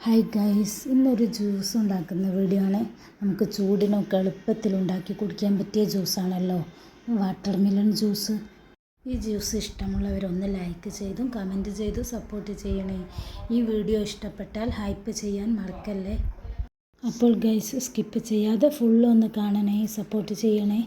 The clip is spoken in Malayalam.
ഹായ് ഗൈസ്, ഇന്നൊരു ജ്യൂസ് ഉണ്ടാക്കുന്ന വീഡിയോ ആണ്. നമുക്ക് ചൂടിനൊക്കെ എളുപ്പത്തിൽ ഉണ്ടാക്കി കുടിക്കാൻ പറ്റിയ ജ്യൂസാണല്ലോ വാട്ടർമെലൺ ജ്യൂസ്. ഈ ജ്യൂസ് ഇഷ്ടമുള്ളവരൊന്ന് ലൈക്ക് ചെയ്തും കമൻറ്റ് ചെയ്തും സപ്പോർട്ട് ചെയ്യണേ. ഈ വീഡിയോ ഇഷ്ടപ്പെട്ടാൽ ഹൈപ്പ് ചെയ്യാൻ മറക്കല്ലേ. അപ്പോൾ ഗൈസ്, സ്കിപ്പ് ചെയ്യാതെ ഫുള്ളൊന്ന് കാണണേ, സപ്പോർട്ട് ചെയ്യണേ.